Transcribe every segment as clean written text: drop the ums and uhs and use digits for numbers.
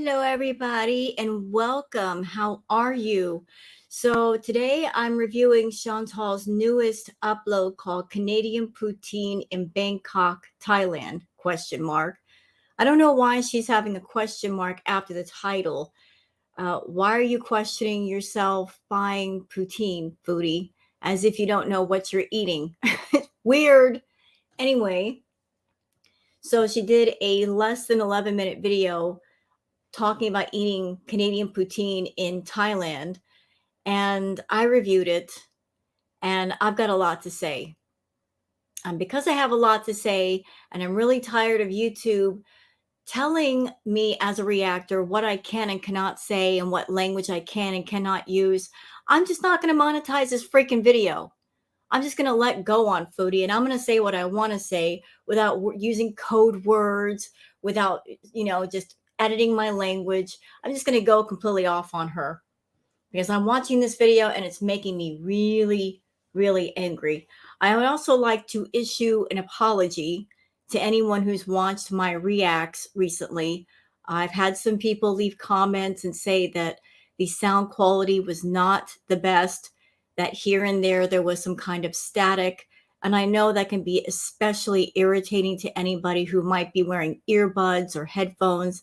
Hello, everybody, and welcome. How are you? So today I'm reviewing Chantal's newest upload called Canadian Poutine in Bangkok, Thailand, question mark. I don't know why she's having a question mark after the title. Why are you questioning yourself buying poutine, foodie, as if you don't know what you're eating? Weird. Anyway, so she did a less than 11-minute video talking about eating Canadian poutine in Thailand, and I reviewed it, and I've got a lot to say. And because I have a lot to say, and I'm really tired of YouTube telling me as a reactor what I can and cannot say and what language I can and cannot use, I'm just not going to monetize this freaking video. I'm just going to let go on Foodie, and I'm going to say what I want to say without using code words, without, just editing my language. I'm just going to go completely off on her because I'm watching this video and it's making me really, really angry. I would also like to issue an apology to anyone who's watched my reacts recently. I've had some people leave comments and say that the sound quality was not the best, that here and there was some kind of static. And I know that can be especially irritating to anybody who might be wearing earbuds or headphones.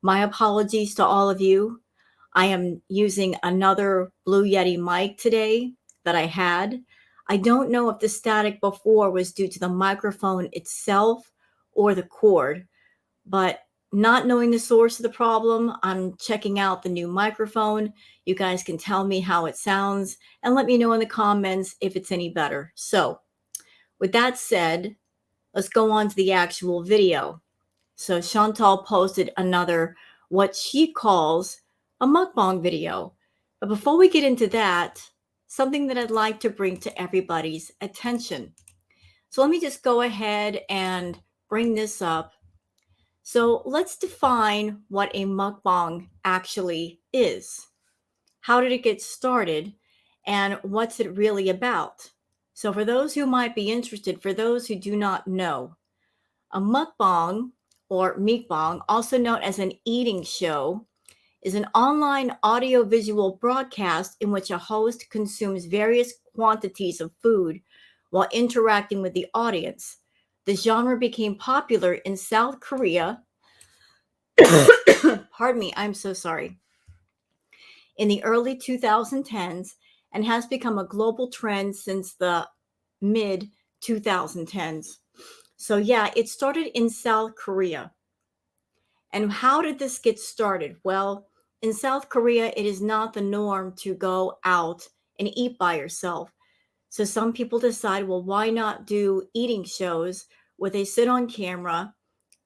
My apologies to all of you. I am using another Blue Yeti mic today that I had. I don't know if the static before was due to the microphone itself or the cord, but not knowing the source of the problem, I'm checking out the new microphone. You guys can tell me how it sounds and let me know in the comments if it's any better. So with that said, let's go on to the actual video. So Chantal posted another, what she calls a mukbang video. But before we get into that, something that I'd like to bring to everybody's attention. So let me just go ahead and bring this up. So let's define what a mukbang actually is. How did it get started? And what's it really about? So for those who might be interested, for those who do not know, a mukbang or mukbang, also known as an eating show, is an online audiovisual broadcast in which a host consumes various quantities of food while interacting with the audience. The genre became popular in South Korea. Pardon me, I'm so sorry. In the early 2010s and has become a global trend since the mid 2010s. So yeah, it started in South Korea. And how did this get started? Well, in South Korea, it is not the norm to go out and eat by yourself. So some people decide, well, why not do eating shows where they sit on camera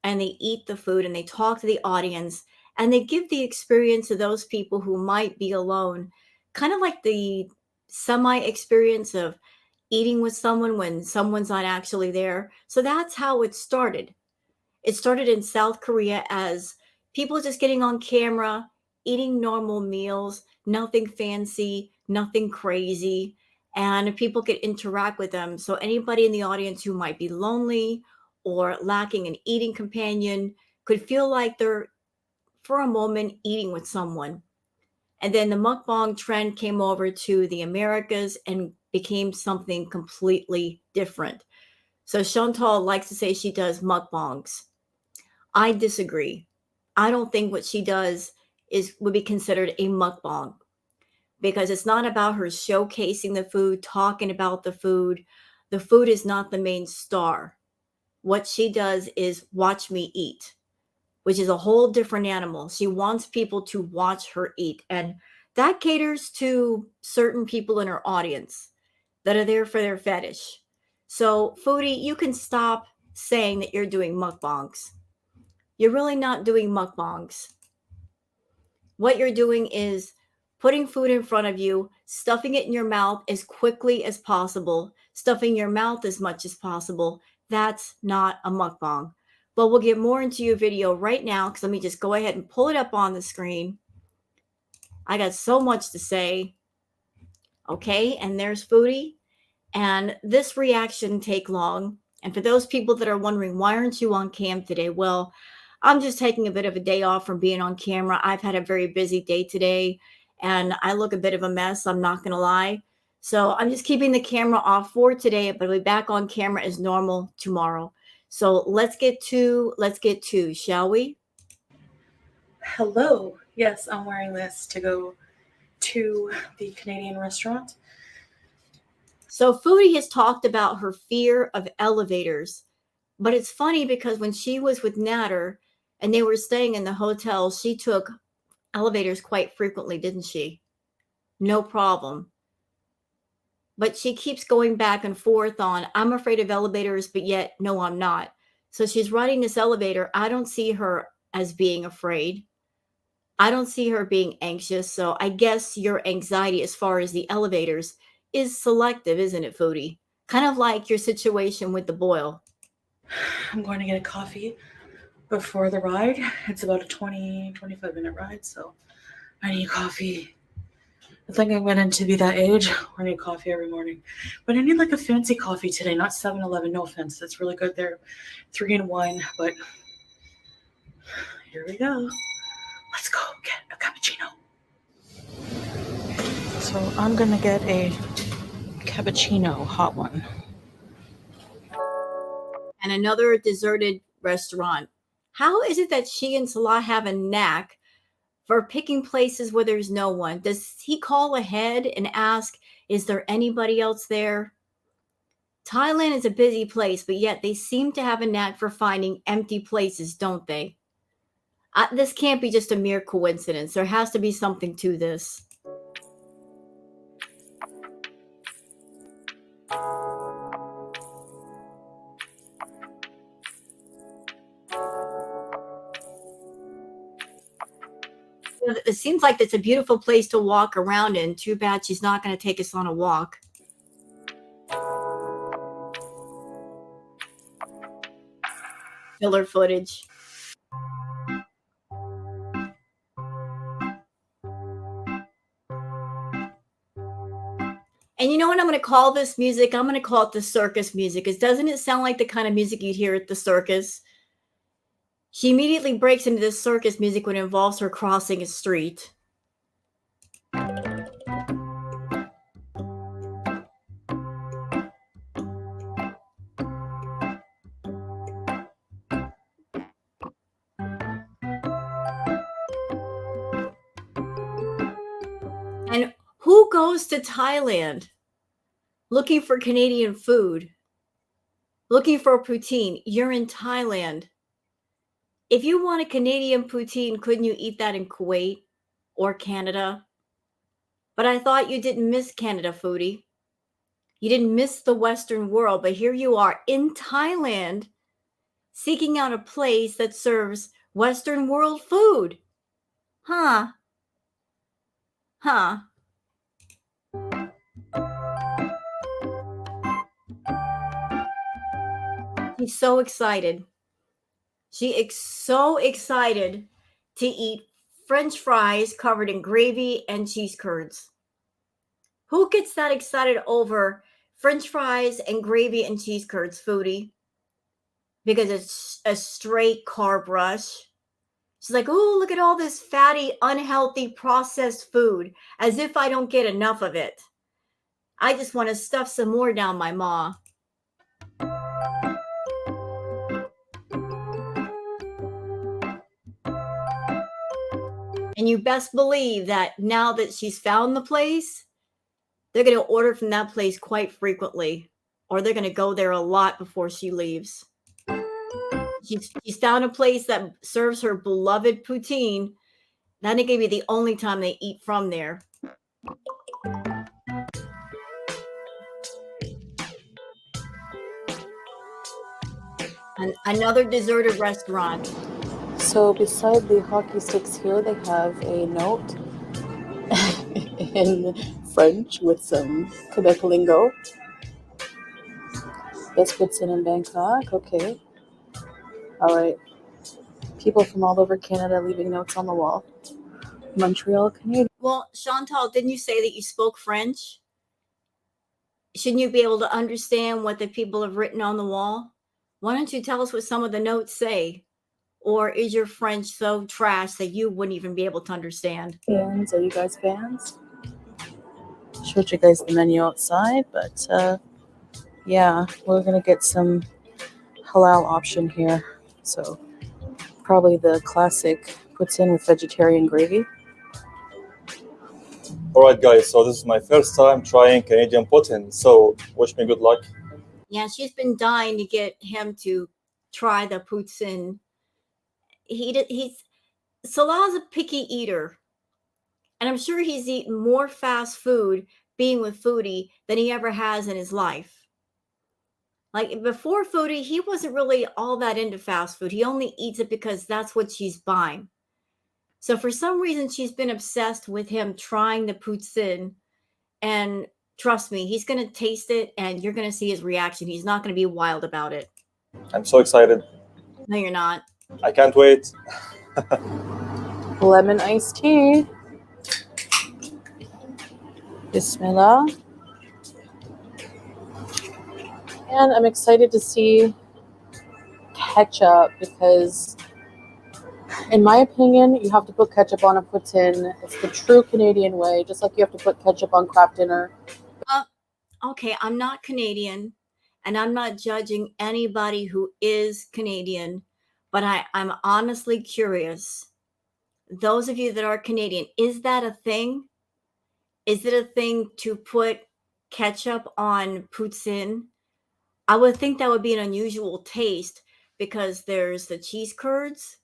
and they eat the food and they talk to the audience and they give the experience to those people who might be alone, kind of like the semi experience of eating with someone when someone's not actually there. So that's how it started. It started in South Korea as people just getting on camera, eating normal meals, nothing fancy, nothing crazy, and people could interact with them. So anybody in the audience who might be lonely or lacking an eating companion could feel like they're, for a moment, eating with someone. And then the mukbang trend came over to the Americas and became something completely different. So Chantal likes to say she does mukbangs. I disagree. I don't think what she does would be considered a mukbang because it's not about her showcasing the food, talking about the food. The food is not the main star. What she does is watch me eat, which is a whole different animal. She wants people to watch her eat, and that caters to certain people in her audience that are there for their fetish. So, foodie, you can stop saying that you're doing mukbangs. You're really not doing mukbangs. What you're doing is putting food in front of you, stuffing it in your mouth as quickly as possible, stuffing your mouth as much as possible. That's not a mukbang. But we'll get more into your video right now because let me just go ahead and pull it up on the screen. I got so much to say. Okay, and there's Foodie. And this reaction take long. And for those people that are wondering, why aren't you on cam today? Well, I'm just taking a bit of a day off from being on camera. I've had a very busy day today and I look a bit of a mess. I'm not going to lie. So I'm just keeping the camera off for today, but I'll be back on camera as normal tomorrow. So let's get to, shall we? Hello. Yes, I'm wearing this to go to the Canadian restaurant. So Foodie has talked about her fear of elevators, but it's funny because when she was with Natter and they were staying in the hotel, she took elevators quite frequently, didn't she? No problem. But she keeps going back and forth on, I'm afraid of elevators, but yet, no, I'm not. So she's riding this elevator. I don't see her as being afraid. I don't see her being anxious. So I guess your anxiety as far as the elevators is selective, isn't it, Foodie? Kind of like your situation with the boil. I'm going to get a coffee before the ride. It's about a 25-minute ride, so I need coffee. I think I'm going to be that age where I need coffee every morning. But I need like a fancy coffee today, not 7-Eleven. No offense. That's really good. They're 3-in-1, but here we go. Let's go get a cappuccino. So I'm going to get a cappuccino, hot one. And another deserted restaurant. How is it that she and Salah have a knack for picking places where there's no one? Does he call ahead and ask, is there anybody else there? Thailand is a busy place, but yet they seem to have a knack for finding empty places, don't they? This can't be just a mere coincidence. There has to be something to this. It seems like it's a beautiful place to walk around in. Too bad she's not going to take us on a walk. Filler footage. And you know what I'm going to call this music? I'm going to call it the circus music. Because doesn't it sound like the kind of music you'd hear at the circus? She immediately breaks into this circus music when it involves her crossing a street. And who goes to Thailand looking for Canadian food? Looking for poutine? You're in Thailand. If you want a Canadian poutine, couldn't you eat that in Kuwait or Canada? But I thought you didn't miss Canada, Foodie. You didn't miss the Western world, but here you are in Thailand seeking out a place that serves Western world food. Huh? Huh? She's so excited. She is so excited to eat French fries covered in gravy and cheese curds. Who gets that excited over French fries and gravy and cheese curds, Foodie? Because it's a straight carb rush. She's like, oh, look at all this fatty, unhealthy, processed food, as if I don't get enough of it. I just want to stuff some more down my maw. And you best believe that now that she's found the place, they're going to order from that place quite frequently, or they're going to go there a lot before she leaves. She's found a place that serves her beloved poutine. That ain't going to be the only time they eat from there. Another deserted restaurant. So beside the hockey sticks here, they have a note in French with some Quebec lingo. Best Poutine in Bangkok. Okay. All right. People from all over Canada leaving notes on the wall. Montreal, Canada. Well, Chantal, didn't you say that you spoke French? Shouldn't you be able to understand what the people have written on the wall? Why don't you tell us what some of the notes say? Or is your French so trash that you wouldn't even be able to understand? Fans, are you guys fans? Showed you guys the menu outside, but yeah, we're gonna get some halal option here. So probably the classic poutine with vegetarian gravy. Alright, guys, so this is my first time trying Canadian Poutine, so wish me good luck. Yeah, she's been dying to get him to try the poutine. He's Salah's a picky eater, and I'm sure he's eaten more fast food being with Foodie than he ever has in his life. Like before Foodie, he wasn't really all that into fast food. He only eats it because that's what she's buying. So for some reason, she's been obsessed with him trying the poutine. And trust me, he's going to taste it and you're going to see his reaction. He's not going to be wild about it. I'm so excited. No, you're not. I can't wait. Lemon iced tea. Bismillah. And I'm excited to see ketchup because, in my opinion, you have to put ketchup on a poutine. It's the true Canadian way, just like you have to put ketchup on Kraft dinner. Okay, I'm not Canadian and I'm not judging anybody who is Canadian, but I'm honestly curious. Those of you that are Canadian, is that a thing? Is it a thing to put ketchup on poutine? I would think that would be an unusual taste because there's the cheese curds,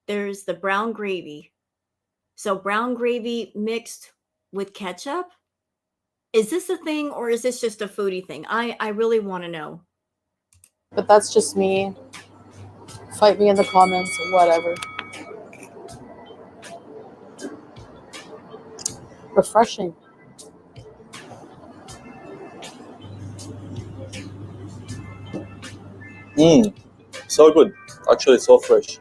there's the brown gravy. So brown gravy mixed with ketchup? Is this a thing or is this just a foodie thing? I really want to know. But that's just me. Fight me in the comments, whatever. Refreshing. So good. Actually, so fresh.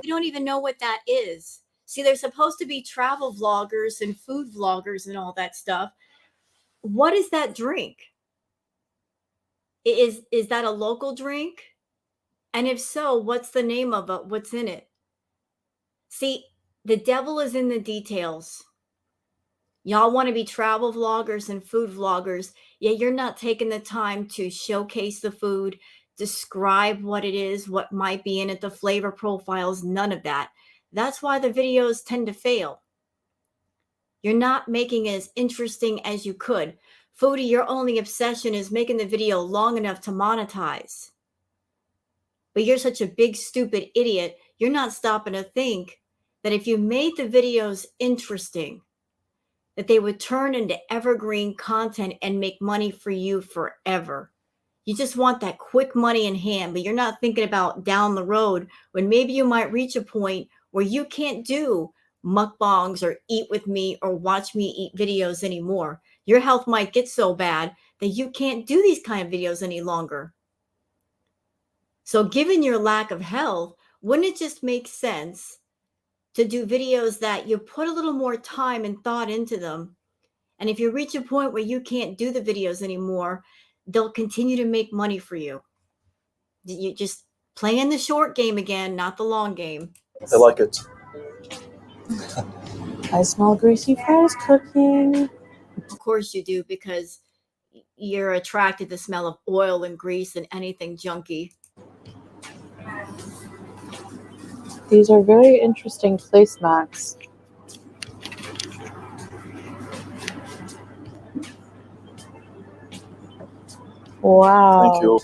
We don't even know what that is. See, they're supposed to be travel vloggers and food vloggers and all that stuff. What is that drink? Is that a local drink? And if so, what's the name of it? What's in it? See, the devil is in the details. Y'all want to be travel vloggers and food vloggers, yet you're not taking the time to showcase the food, describe what it is, what might be in it, the flavor profiles, none of that. That's why the videos tend to fail. You're not making it as interesting as you could. Foodie, your only obsession is making the video long enough to monetize. But you're such a big, stupid idiot, you're not stopping to think that if you made the videos interesting, that they would turn into evergreen content and make money for you forever. You just want that quick money in hand, but you're not thinking about down the road when maybe you might reach a point where you can't do mukbangs or eat with me or watch me eat videos anymore. Your health might get so bad that you can't do these kind of videos any longer. So given your lack of health, wouldn't it just make sense to do videos that you put a little more time and thought into them? And if you reach a point where you can't do the videos anymore, they'll continue to make money for you. You just playing the short game again, not the long game. I like it. I smell greasy fries cooking. Of course you do, because you're attracted to the smell of oil and grease and anything junky. These are very interesting placemats. Wow. Thank you.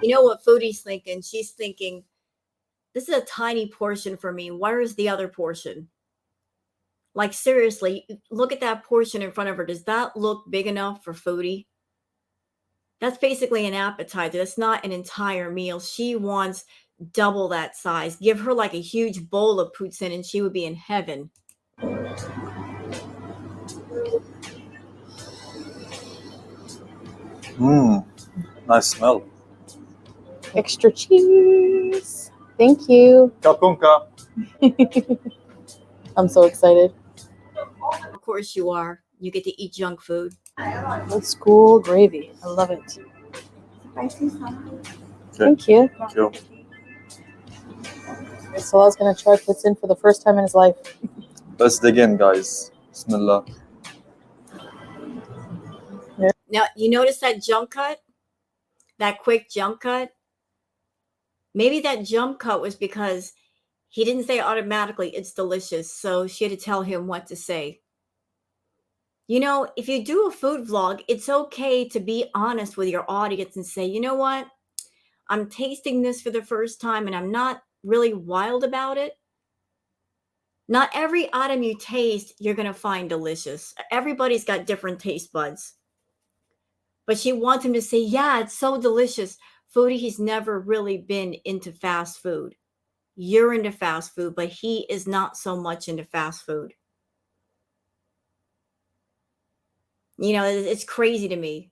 You know what Foodie's thinking? She's thinking, this is a tiny portion for me. Where is the other portion? Like, seriously, look at that portion in front of her. Does that look big enough for Foodie? That's basically an appetizer. That's not an entire meal. She wants double that size. Give her like a huge bowl of poutine and she would be in heaven. Nice smell. Extra cheese. Thank you. Kapunka. I'm so excited. Of course you are. You get to eat junk food. Old school gravy. I love it. Thank you. Thank you. Salah's gonna try poutine for the first time in his life. Let's dig in, guys. Bismillah. Now, you notice that jump cut? That quick jump cut? Maybe that jump cut was because he didn't say automatically, it's delicious. So she had to tell him what to say. You know, if you do a food vlog, it's okay to be honest with your audience and say, you know what? I'm tasting this for the first time and I'm not really wild about it. Not every item you taste, you're going to find delicious. Everybody's got different taste buds. But she wants him to say, yeah, it's so delicious. Foodie, he's never really been into fast food. You're into fast food, but he is not so much into fast food. You know, it's crazy to me.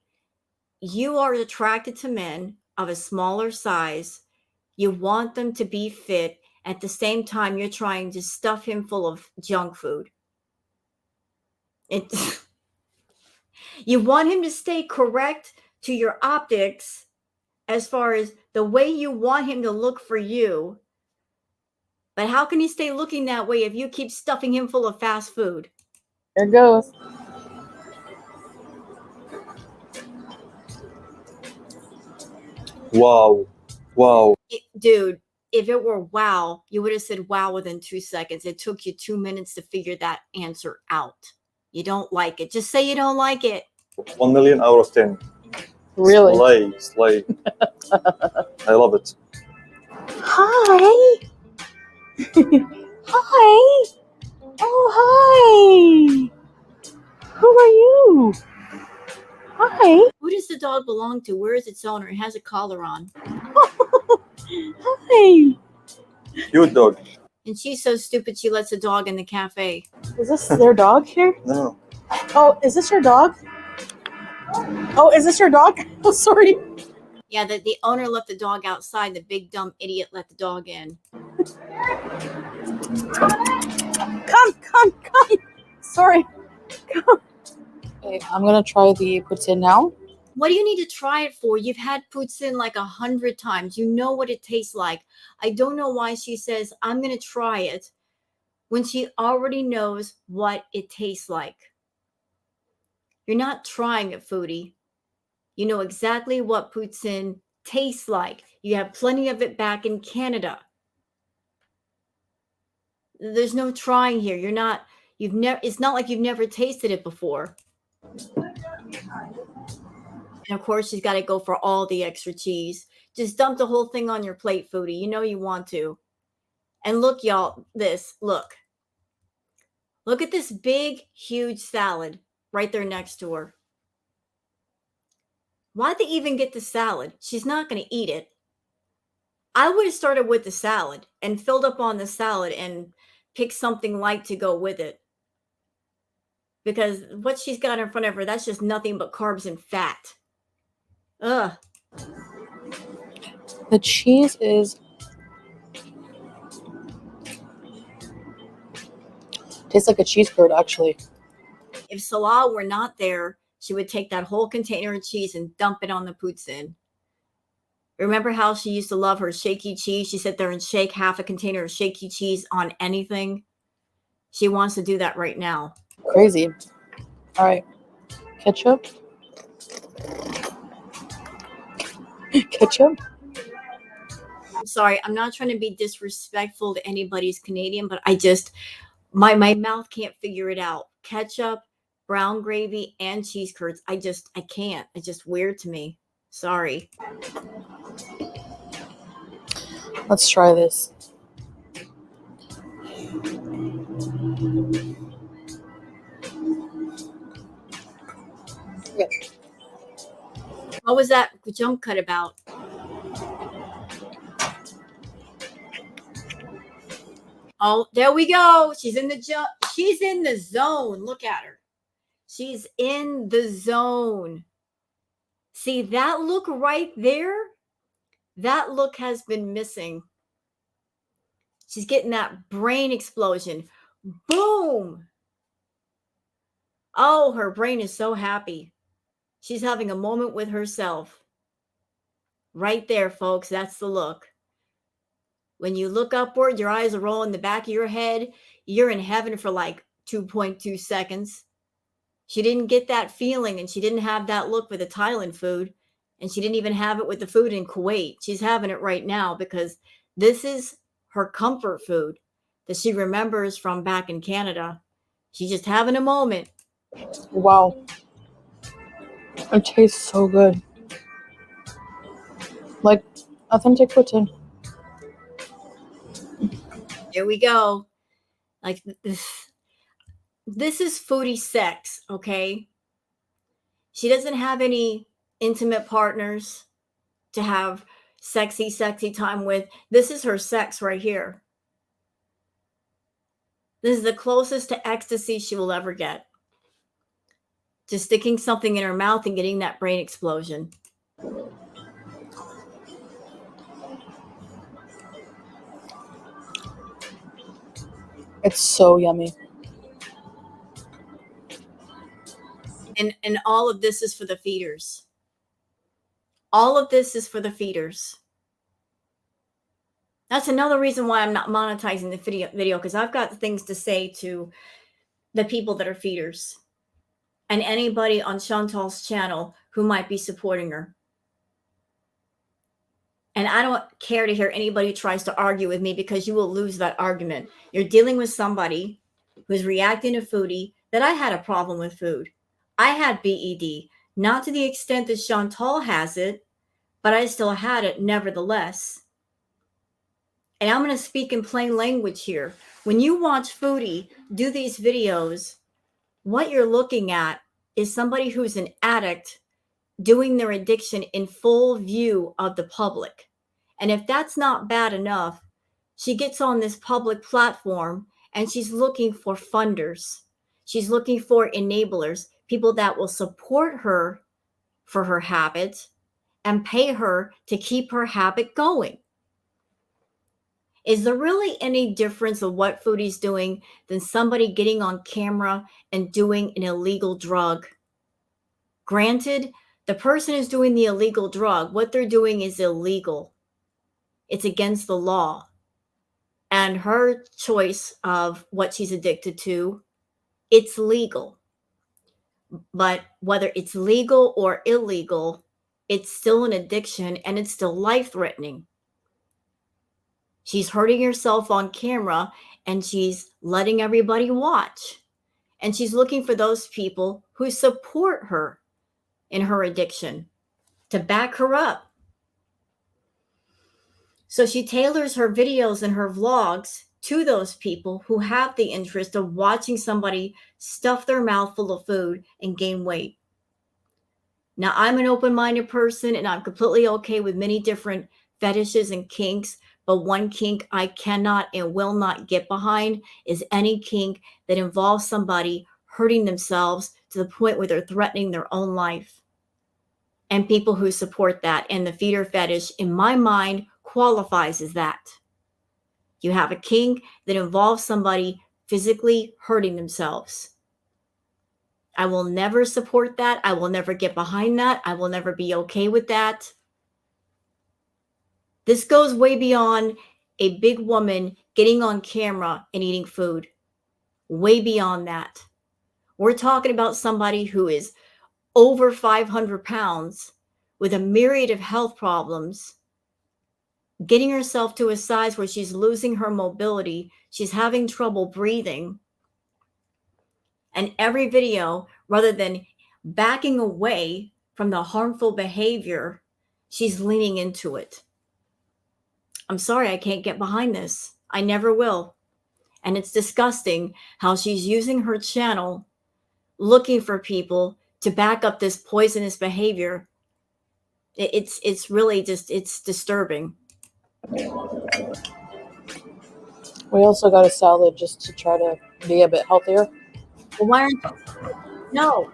You are attracted to men of a smaller size. You want them to be fit. At the same time, you're trying to stuff him full of junk food. You want him to stay correct to your optics as far as the way you want him to look for you. But how can he stay looking that way if you keep stuffing him full of fast food? There it goes. Wow. Wow. Dude, if it were wow, you would have said wow within 2 seconds. It took you 2 minutes to figure that answer out. You don't like it. Just say you don't like it. 1 million out of 10. Really? Slay. I love it. Hi. Hi. Oh, hi. Who are you? Hi. Who does the dog belong to? Where is its owner? It has a collar on. Hi. Cute dog. And she's so stupid she lets a dog in the cafe. Is this their dog here? No. Oh, is this your dog? Oh, is this your dog? Oh, sorry. Yeah, the owner left the dog outside. The big dumb idiot let the dog in. Come. Sorry. Come. Okay, I'm gonna try the poutine now. What do you need to try it for? You've had poutine like 100 times. You know what it tastes like. I don't know why she says, I'm going to try it when she already knows what it tastes like. You're not trying it, foodie. You know exactly what poutine tastes like. You have plenty of it back in Canada. There's no trying here. It's not like you've never tasted it before. And of course, she's got to go for all the extra cheese. Just dump the whole thing on your plate, foodie. You know you want to. And look, y'all, look. Look at this big, huge salad right there next to her. Why'd they even get the salad? She's not going to eat it. I would have started with the salad and filled up on the salad and picked something light to go with it. Because what she's got in front of her, that's just nothing but carbs and fat. Ugh. The cheese is tastes like a cheese curd, actually. If Salah were not there, she would take that whole container of cheese and dump it on the poutine. Remember how she used to love her shaky cheese? She sit there and shake half a container of shaky cheese on anything. She wants to do that right now. Crazy. All right. Ketchup. Ketchup. I'm sorry, I'm not trying to be disrespectful to anybody's Canadian, but my mouth can't figure it out. Ketchup, brown gravy, and cheese curds. I can't. It's just weird to me. Sorry. Let's try this. Okay. What was that jump cut about? Oh, there we go. She's in the zone. Look at her. She's in the zone. See that look right there? That look has been missing. She's getting that brain explosion. Boom. Oh, her brain is so happy. She's having a moment with herself. Right there, folks. That's the look. When you look upward, your eyes are rolling in the back of your head. You're in heaven for like 2.2 seconds. She didn't get that feeling and she didn't have that look with the Thailand food. And she didn't even have it with the food in Kuwait. She's having it right now because this is her comfort food that she remembers from back in Canada. She's just having a moment. Wow. It tastes so good. Like authentic Poutine. Here we go. Like this is foodie sex, okay? She doesn't have any intimate partners to have sexy time with. This is her sex right here. This is the closest to ecstasy she will ever get. Just sticking something in her mouth and getting that brain explosion. It's so yummy. And all of this is for the feeders. All of this is for the feeders. That's another reason why I'm not monetizing the video because I've got things to say to the people that are feeders and anybody on Chantal's channel who might be supporting her. And I don't care to hear anybody who tries to argue with me because you will lose that argument. You're dealing with somebody who's reacting to foodie that I had a problem with food. I had BED, not to the extent that Chantal has it, but I still had it nevertheless. And I'm going to speak in plain language here. When you watch foodie do these videos, what you're looking at is somebody who's an addict doing their addiction in full view of the public. And if that's not bad enough, she gets on this public platform and she's looking for funders. She's looking for enablers, people that will support her for her habit and pay her to keep her habit going. Is there really any difference of what foodie's doing than somebody getting on camera and doing an illegal drug? Granted, the person who's doing the illegal drug, what they're doing is illegal. It's against the law. And her choice of what she's addicted to, it's legal. But whether it's legal or illegal, it's still an addiction and it's still life-threatening. She's hurting herself on camera and she's letting everybody watch. And she's looking for those people who support her in her addiction to back her up. So she tailors her videos and her vlogs to those people who have the interest of watching somebody stuff their mouth full of food and gain weight. Now, I'm an open-minded person and I'm completely okay with many different fetishes and kinks, but one kink I cannot and will not get behind is any kink that involves somebody hurting themselves to the point where they're threatening their own life. And people who support that. And the feeder fetish, in my mind, qualifies as that. You have a kink that involves somebody physically hurting themselves. I will never support that. I will never get behind that. I will never be okay with that. This goes way beyond a big woman getting on camera and eating food. Way beyond that. We're talking about somebody who is over 500 pounds with a myriad of health problems, getting herself to a size where she's losing her mobility, she's having trouble breathing. And every video, rather than backing away from the harmful behavior, she's leaning into it. I'm sorry, I can't get behind this. I never will. And it's disgusting how she's using her channel looking for people to back up this poisonous behavior. It's really just, it's disturbing. We also got a salad just to try to be a bit healthier. Well, why aren't no.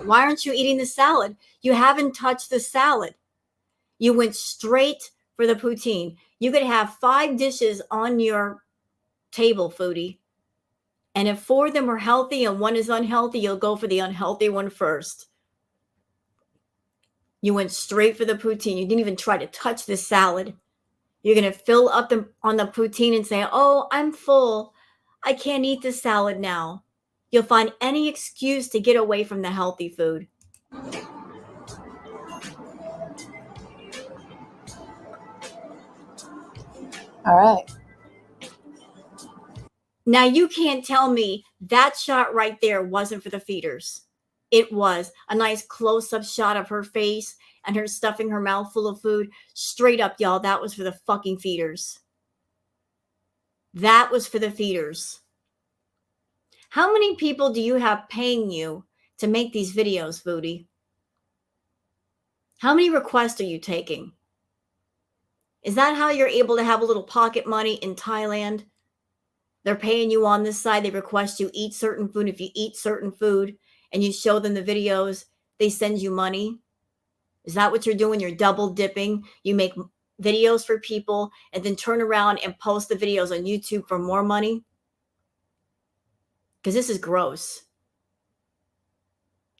Why aren't you eating the salad? You haven't touched the salad. You went straight for the poutine. You could have 5 dishes on your table, foodie. And if 4 of them are healthy and 1 is unhealthy, you'll go for the unhealthy one first. You went straight for the poutine. You didn't even try to touch the salad. You're going to fill up on the poutine and say, oh, I'm full. I can't eat the salad now. You'll find any excuse to get away from the healthy food. All right. Now, you can't tell me that shot right there wasn't for the feeders. It was a nice close-up shot of her face and her stuffing her mouth full of food. Straight up, y'all, that was for the fucking feeders. That was for the feeders. How many people do you have paying you to make these videos, Foodie? How many requests are you taking? Is that how you're able to have a little pocket money in Thailand? They're paying you on this side. They request you eat certain food. If you eat certain food and you show them the videos, they send you money. Is that what you're doing? You're double dipping. You make videos for people and then turn around and post the videos on YouTube for more money? Because this is gross.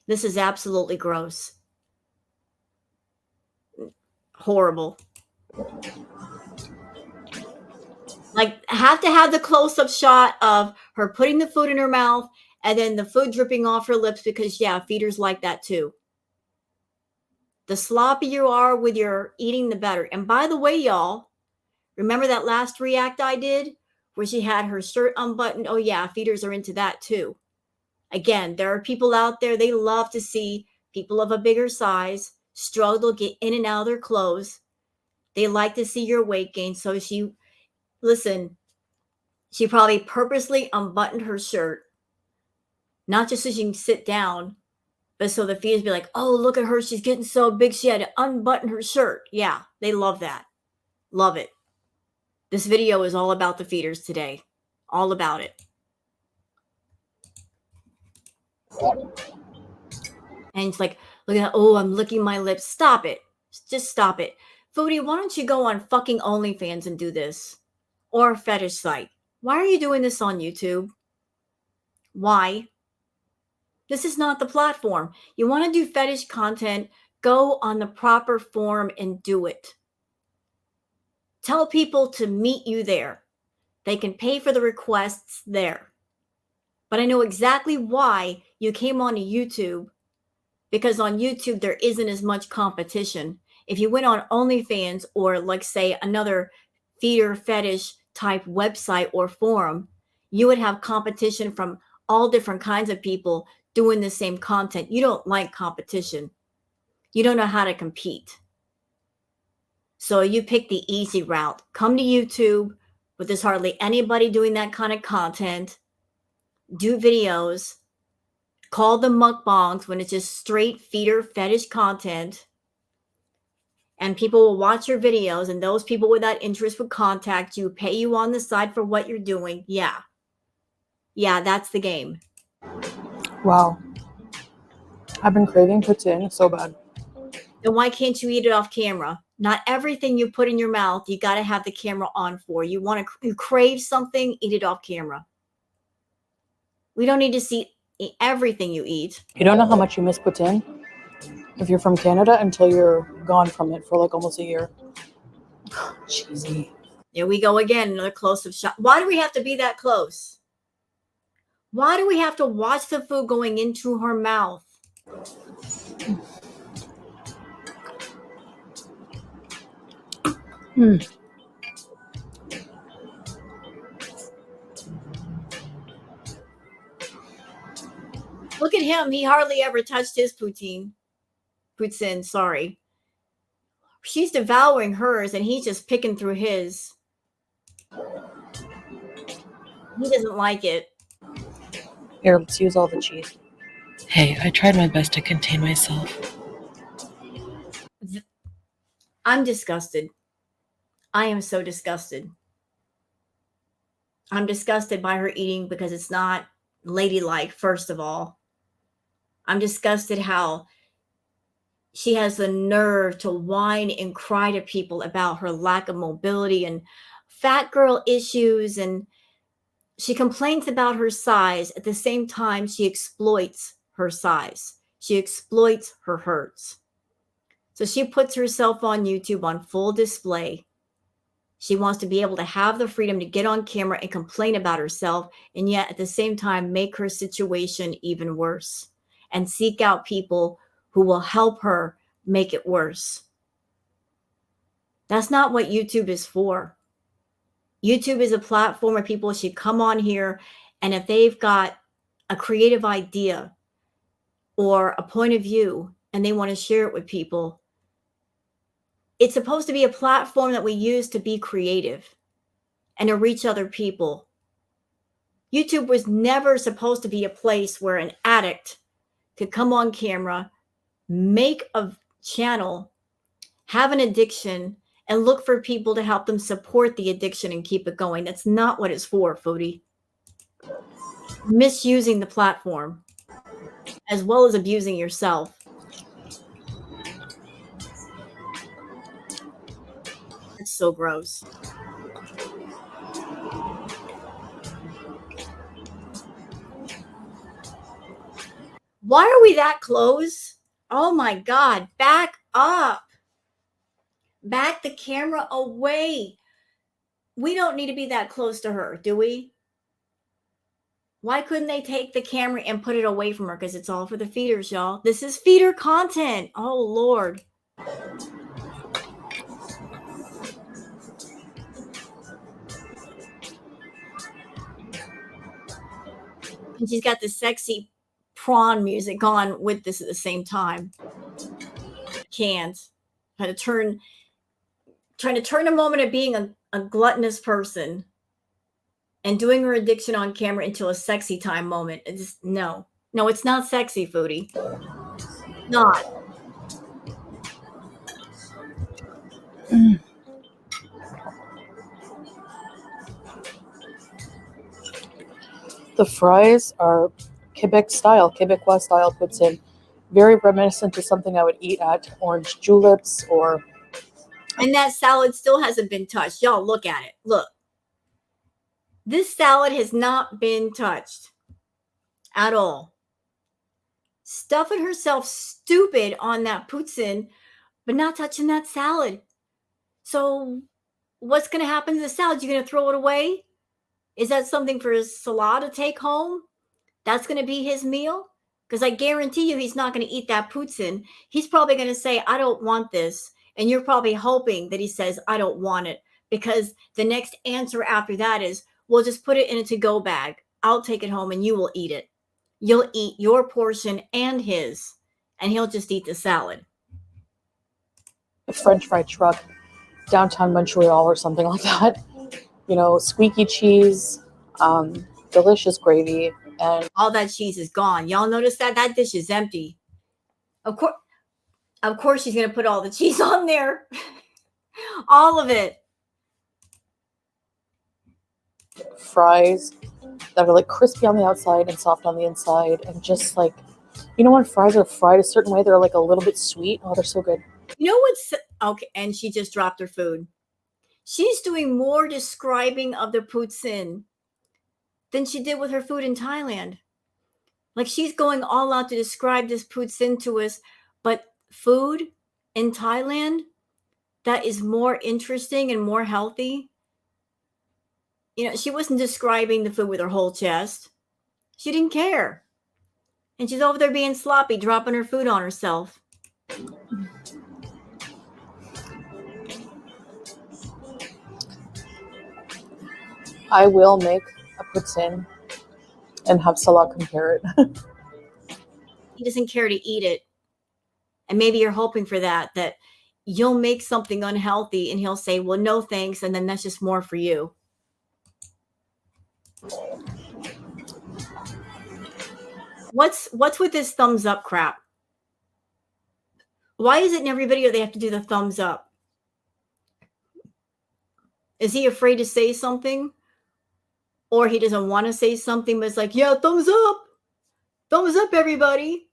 This is absolutely gross. Horrible. Like, have to have the close-up shot of her putting the food in her mouth and then the food dripping off her lips because, yeah, feeders like that too. The sloppier you are with your eating, the better. And by the way, y'all, remember that last react I did where she had her shirt unbuttoned? Oh, yeah, feeders are into that too. Again, there are people out there, they love to see people of a bigger size struggle to get in and out of their clothes. They like to see your weight gain. So she probably purposely unbuttoned her shirt, not just so she can sit down, but so the feeders be like, oh, look at her. She's getting so big. She had to unbutton her shirt. Yeah, they love that. Love it. This video is all about the feeders today. All about it. And it's like, look at that. Oh, I'm licking my lips. Stop it. Just stop it. Foodie, why don't you go on fucking OnlyFans and do this? Or a fetish site. Why are you doing this on YouTube? Why? This is not the platform. You want to do fetish content, go on the proper forum and do it. Tell people to meet you there. They can pay for the requests there. But I know exactly why you came onto YouTube, because on YouTube there isn't as much competition. If you went on OnlyFans or, like, say, another feeder fetish type website or forum, you would have competition from all different kinds of people doing the same content. You don't like competition. You don't know how to compete. So you pick the easy route. Come to YouTube, where there's hardly anybody doing that kind of content. Do videos. Call them mukbangs when it's just straight feeder fetish content. And people will watch your videos, and those people with that interest would contact you, pay you on the side for what you're doing. Yeah. Yeah, that's the game. Wow. I've been craving poutine so bad. Then why can't you eat it off camera? Not everything you put in your mouth, you got to have the camera on for. You crave something, eat it off camera. We don't need to see everything you eat. You don't know how much you miss poutine if you're from Canada until you're gone from it for like almost a year. Cheesy. There we go again, another close-up shot. Why do we have to be that close? Why do we have to watch the food going into her mouth? Look at him. He hardly ever touched his poutine. Poutine, sorry. She's devouring hers, and he's just picking through his. He doesn't like it. Here, let's use all the cheese. Hey, I tried my best to contain myself. I'm disgusted. I am so disgusted. I'm disgusted by her eating because it's not ladylike, first of all. I'm disgusted how she has the nerve to whine and cry to people about her lack of mobility and fat girl issues, and she complains about her size. At the same time, she exploits her size. She exploits her hurts. So she puts herself on YouTube on full display. She wants to be able to have the freedom to get on camera and complain about herself, and yet at the same time make her situation even worse and seek out people who will help her make it worse. That's not what YouTube is for. YouTube is a platform where people should come on here, and if they've got a creative idea or a point of view and they want to share it with people, it's supposed to be a platform that we use to be creative and to reach other people. YouTube was never supposed to be a place where an addict could come on camera, make a channel, have an addiction, and look for people to help them support the addiction and keep it going. That's not what it's for, Foodie. Misusing the platform as well as abusing yourself. That's so gross. Why are we that close? Oh my God, back up. Back the camera away. We don't need to be that close to her, do we? Why couldn't they take the camera and put it away from her? Because it's all for the feeders, y'all. This is feeder content. Oh, Lord. And she's got the sexy prawn music on with this at the same time. Can't. Trying to turn a moment of being a gluttonous person and doing her addiction on camera into a sexy time moment. It's no, it's not sexy, Foodie. Not. The fries are Quebecois style poutine. Very reminiscent to something I would eat at Orange Juleps or... And that salad still hasn't been touched. Y'all, look at it. Look. This salad has not been touched at all. Stuffing herself stupid on that poutine, but not touching that salad. So what's going to happen to the salad? You're going to throw it away? Is that something for Salah to take home? That's going to be his meal? Because I guarantee you he's not going to eat that poutine. He's probably going to say, I don't want this. And you're probably hoping that he says, I don't want it. Because the next answer after that is, we'll just put it in a to-go bag. I'll take it home and you will eat it. You'll eat your portion and his. And he'll just eat the salad. a French fry truck downtown Montreal or something like that. You know, squeaky cheese, delicious gravy, and all that cheese is gone. Y'all notice that? That dish is empty. Of course she's going to put all the cheese on there. All of it. fries that are like crispy on the outside and soft on the inside, and just like, you know, when fries are fried a certain way, they're like a little bit sweet. Oh, they're so good. You know what's okay? And she just dropped her food. She's doing more describing of the poutine than she did with her food in Thailand. Like, she's going all out to describe this poutine to us, but food in Thailand that is more interesting and more healthy. You know, she wasn't describing the food with her whole chest. She didn't care. And she's over there being sloppy, dropping her food on herself. I will make a poutine and have Salah compare it. He doesn't care to eat it. And maybe you're hoping for that you'll make something unhealthy and he'll say, well, no thanks. And then that's just more for you. What's with this thumbs up crap? Why is it in every video they have to do the thumbs up? Is he afraid to say something? Or he doesn't want to say something, but it's like, yeah, thumbs up. Thumbs up, everybody.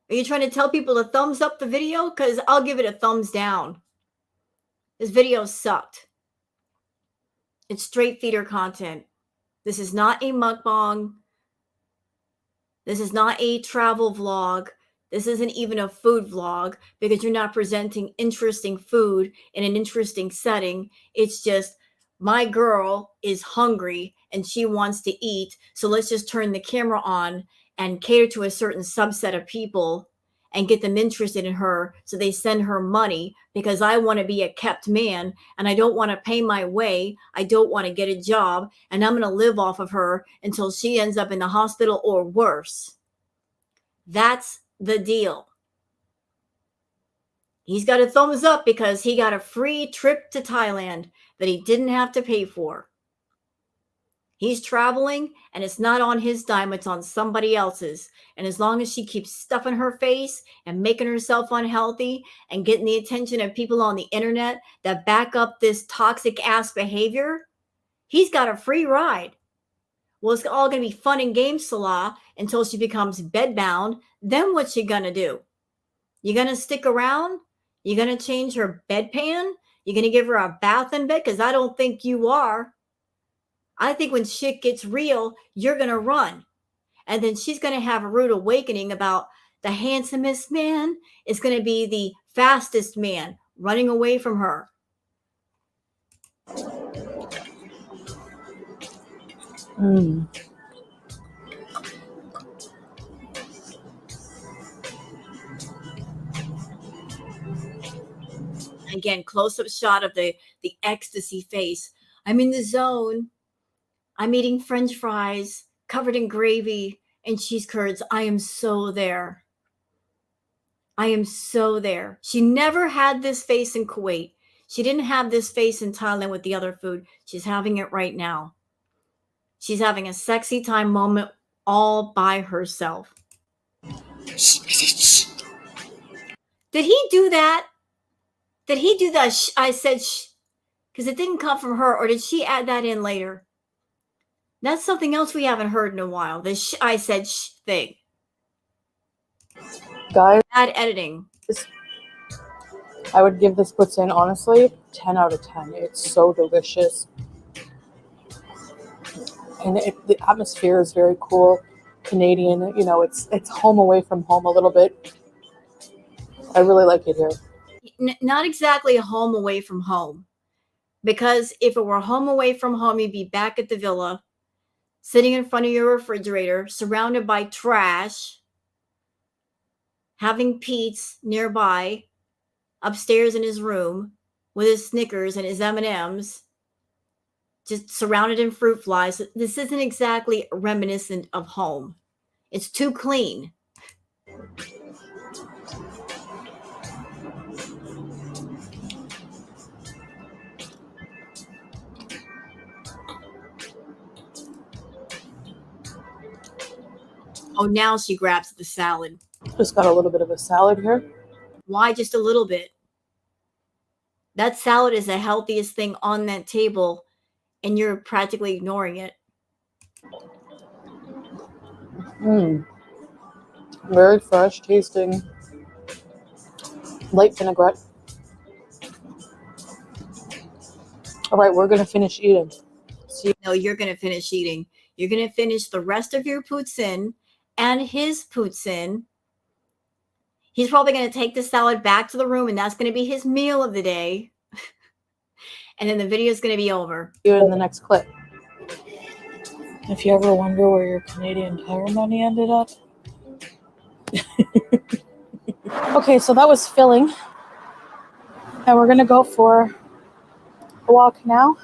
Are you trying to tell people to thumbs up the video? Because I'll give it a thumbs down. This video sucked. It's straight feeder content. This is not a mukbang. This is not a travel vlog. This isn't even a food vlog because you're not presenting interesting food in an interesting setting. It's just my girl is hungry and she wants to eat. So let's just turn the camera on and cater to a certain subset of people and get them interested in her. So they send her money because I want to be a kept man and I don't want to pay my way. I don't want to get a job and I'm going to live off of her until she ends up in the hospital or worse. That's the deal. He's got a thumbs up because he got a free trip to Thailand that he didn't have to pay for. He's traveling and it's not on his dime, it's on somebody else's. And as long as she keeps stuffing her face and making herself unhealthy and getting the attention of people on the internet that back up this toxic ass behavior, he's got a free ride. Well, it's all going to be fun and games, Salah, until she becomes bedbound. Then what's she going to do? You going to stick around? You going to change her bedpan? You going to give her a bath in bed? Because I don't think you are. I think when shit gets real, you're going to run. And then she's going to have a rude awakening about the handsomest man is going to be the fastest man running away from her. Again, close-up shot of the ecstasy face. I'm in the zone. I'm eating French fries covered in gravy and cheese curds. I am so there. I am so there. She never had this face in Kuwait. She didn't have this face in Thailand with the other food. She's having it right now. She's having a sexy time moment all by herself. Did he do that? Did he do that? I said shh, because it didn't come from her, or did she add that in later? That's something else we haven't heard in a while. The I said shh thing. Guys, Bad editing. I would give this poutine, honestly, 10 out of 10. It's so delicious. And the atmosphere is very cool. Canadian, you know, it's home away from home a little bit. I really like it here. Not exactly a home away from home. Because if it were home away from home, you'd be back at the villa, sitting in front of your refrigerator, surrounded by trash, having Pete's nearby, upstairs in his room, with his Snickers and his M&Ms, just surrounded in fruit flies. This isn't exactly reminiscent of home. It's too clean. Oh, now she grabs the salad. Just got a little bit of a salad here. Why just a little bit? That salad is the healthiest thing on that table, and you're practically ignoring it. Very fresh tasting. Light vinaigrette. All right, we're going to finish eating. No, you're going to finish eating. You're going to finish the rest of your poutine and his poutine. He's probably going to take the salad back to the room, and that's going to be his meal of the day. And then the video is going to be over. See you in the next clip. If you ever wonder where your Canadian Tire money ended up. Okay, so that was filling. And we're going to go for a walk now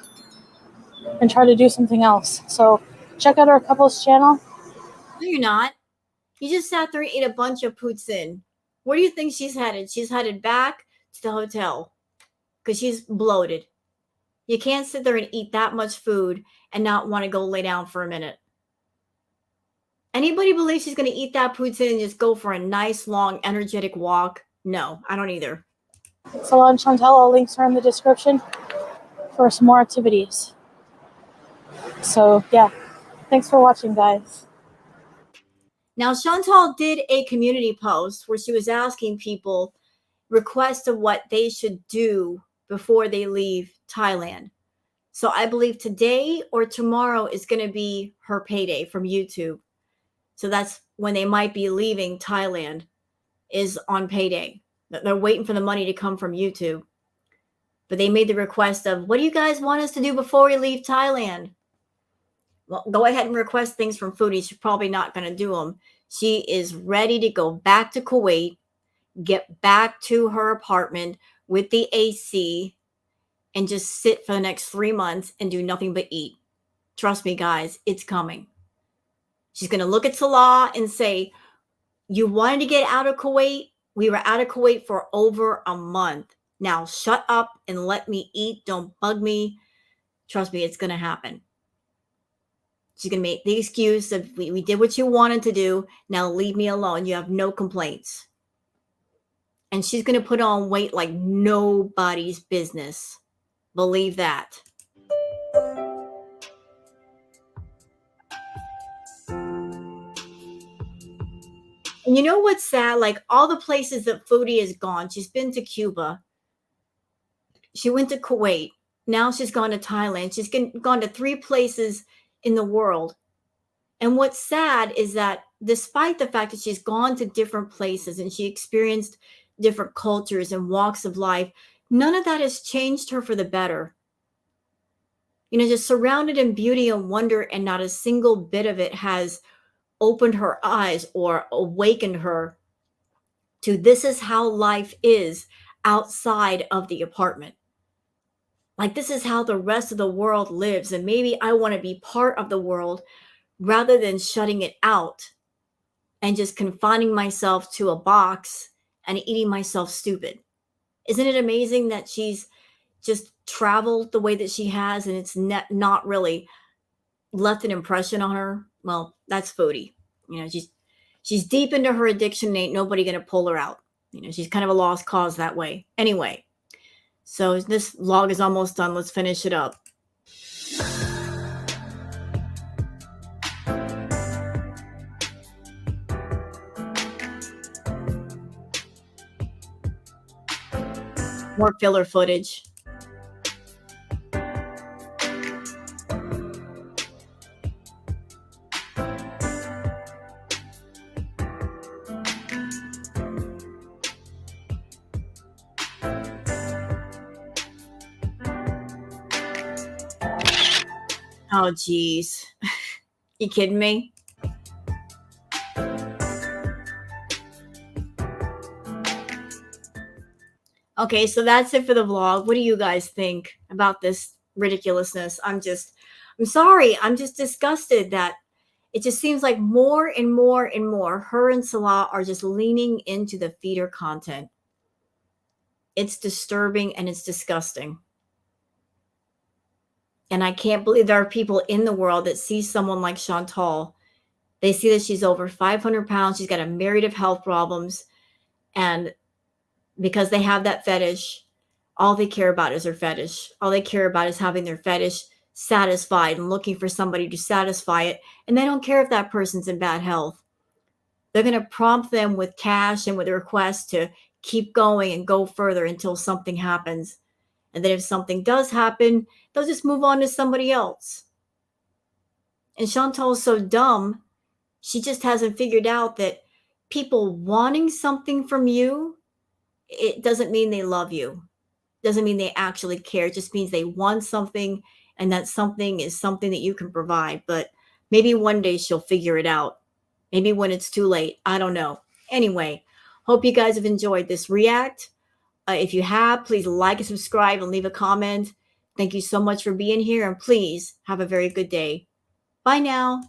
and try to do something else. So check out our couples channel. No, you're not. You just sat there and ate a bunch of poutine. Where do you think she's headed? She's headed back to the hotel because she's bloated. You can't sit there and eat that much food and not want to go lay down for a minute. Anybody believe she's going to eat that poutine and just go for a nice, long, energetic walk? No, I don't either. Salah and Chantal, all links are in the description for some more activities. So, yeah. Thanks for watching, guys. Now, Chantal did a community post where she was asking people requests of what they should do before they leave Thailand. So I believe today or tomorrow is going to be her payday from YouTube. So that's when they might be leaving Thailand. is on payday. They're waiting for the money to come from YouTube. But they made the request of, what do you guys want us to do before we leave Thailand? Well, go ahead and request things from Foodies. She's probably not going to do them. She is ready to go back to Kuwait, get back to her apartment with the AC, and just sit for the next 3 months and do nothing but eat. Trust me, guys, it's coming. She's going to look at Salah and say, you wanted to get out of Kuwait? We were out of Kuwait for over a month. Now shut up and let me eat. Don't bug me. Trust me, it's going to happen. She's going to make the excuse of, we did what you wanted to do. Now leave me alone. You have no complaints. And she's going to put on weight like nobody's business. Believe that. And you know what's sad? Like all the places that Foodie has gone, she's been to Cuba. She went to Kuwait. Now she's gone to Thailand. She's gone to 3 places in the world. And what's sad is that despite the fact that she's gone to different places and she experienced different cultures and walks of life, none of that has changed her for the better. You know, just surrounded in beauty and wonder, and not a single bit of it has opened her eyes or awakened her to this is how life is outside of the apartment. Like, this is how the rest of the world lives. And maybe I want to be part of the world rather than shutting it out and just confining myself to a box and eating myself stupid. Isn't it amazing that she's just traveled the way that she has and it's not really left an impression on her? Well, that's Foodie. You know, she's deep into her addiction and ain't nobody going to pull her out. You know, she's kind of a lost cause that way. Anyway, so this vlog is almost done. Let's finish it up. More filler footage. Oh, geez. You kidding me? Okay, so that's it for the vlog. What do you guys think about this ridiculousness? I'm sorry. I'm just disgusted that it just seems like more and more and more her and Salah are just leaning into the feeder content. It's disturbing and it's disgusting. And I can't believe there are people in the world that see someone like Chantal. They see that she's over 500 pounds. She's got a myriad of health problems. And because they have that fetish, all they care about is their fetish. All they care about is having their fetish satisfied and looking for somebody to satisfy it. And they don't care if that person's in bad health. They're going to prompt them with cash and with a request to keep going and go further until something happens. And then if something does happen, they'll just move on to somebody else. And Chantal is so dumb, she just hasn't figured out that people wanting something from you, it doesn't mean they love you. Doesn't mean they actually care. It just means they want something, and that something is something that you can provide. But maybe one day she'll figure it out. Maybe when it's too late. I don't know. Anyway, hope you guys have enjoyed this react. If you have, please like and subscribe and leave a comment. Thank you so much for being here, and please have a very good day. Bye now.